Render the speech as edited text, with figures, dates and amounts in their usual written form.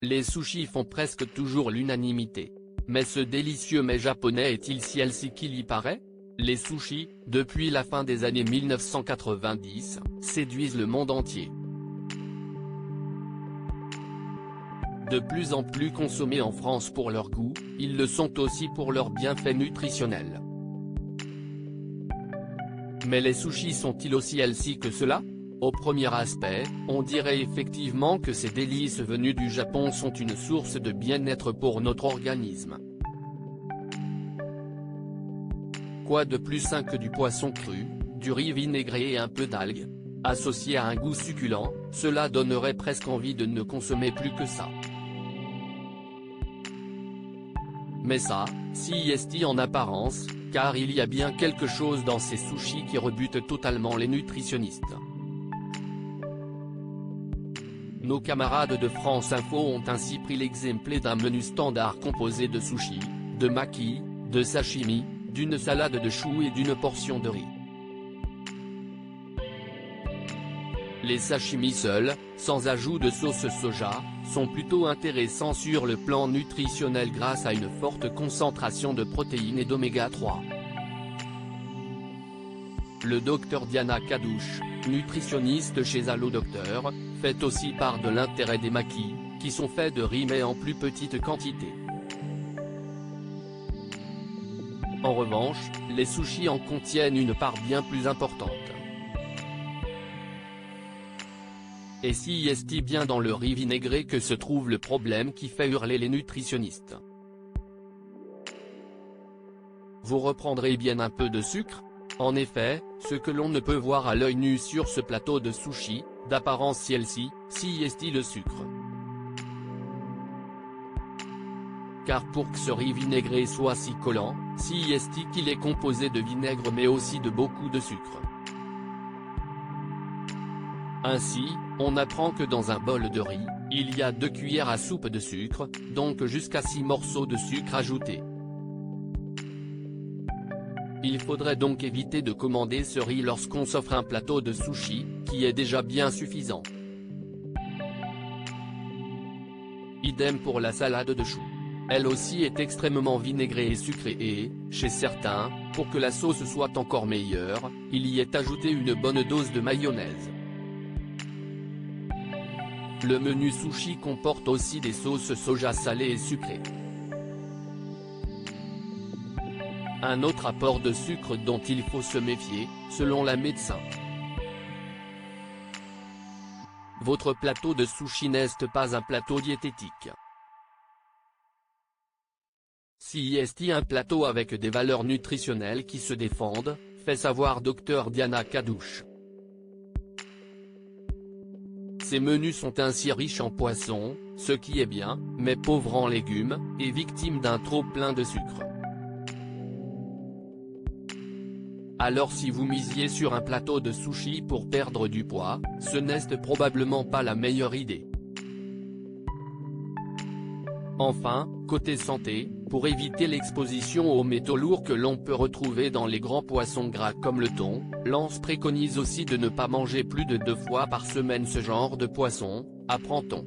Les sushis font presque toujours l'unanimité. Mais ce délicieux mets japonais est-il si healthy qu'il y paraît? Les sushis, depuis la fin des années 1990, séduisent le monde entier. De plus en plus consommés en France pour leur goût, ils le sont aussi pour leurs bienfaits nutritionnels. Mais les sushis sont-ils aussi healthy que cela? Au premier aspect, on dirait effectivement que ces délices venus du Japon sont une source de bien-être pour notre organisme. Quoi de plus sain que du poisson cru, du riz vinaigré et un peu d'algues? Associé à un goût succulent, cela donnerait presque envie de ne consommer plus que ça. Mais ça, si est en apparence, car il y a bien quelque chose dans ces sushis qui rebute totalement les nutritionnistes. Nos camarades de France Info ont ainsi pris l'exemple d'un menu standard composé de sushis, de maki, de sashimi, d'une salade de choux et d'une portion de riz. Les sashimi seuls, sans ajout de sauce soja, sont plutôt intéressants sur le plan nutritionnel grâce à une forte concentration de protéines et d'oméga 3. Le Dr Diana Kadouche, nutritionniste chez Allo Docteur, fait aussi part de l'intérêt des makis, qui sont faits de riz mais en plus petite quantité. En revanche, les sushis en contiennent une part bien plus importante. Et si est bien dans le riz vinaigré que se trouve le problème qui fait hurler les nutritionnistes? Vous reprendrez bien un peu de sucre? En effet, ce que l'on ne peut voir à l'œil nu sur ce plateau de sushi, d'apparence healthy, si est le sucre. Car pour que ce riz vinaigré soit si collant, si est qu'il est composé de vinaigre mais aussi de beaucoup de sucre. Ainsi, on apprend que dans un bol de riz, il y a 2 cuillères à soupe de sucre, donc jusqu'à 6 morceaux de sucre ajoutés. Il faudrait donc éviter de commander ce riz lorsqu'on s'offre un plateau de sushi, qui est déjà bien suffisant. Idem pour la salade de choux. Elle aussi est extrêmement vinaigrée et sucrée et, chez certains, pour que la sauce soit encore meilleure, il y est ajouté une bonne dose de mayonnaise. Le menu sushi comporte aussi des sauces soja salées et sucrées. Un autre apport de sucre dont il faut se méfier, selon la médecin. Votre plateau de sushi n'est pas un plateau diététique. Si est un plateau avec des valeurs nutritionnelles qui se défendent, fait savoir Dr Diana Kadouche. Ces menus sont ainsi riches en poissons, ce qui est bien, mais pauvres en légumes, et victimes d'un trop plein de sucre. Alors si vous misiez sur un plateau de sushi pour perdre du poids, ce n'est probablement pas la meilleure idée. Enfin, côté santé, pour éviter l'exposition aux métaux lourds que l'on peut retrouver dans les grands poissons gras comme le thon, l'ANS préconise aussi de ne pas manger plus de 2 fois par semaine ce genre de poisson, apprend-on.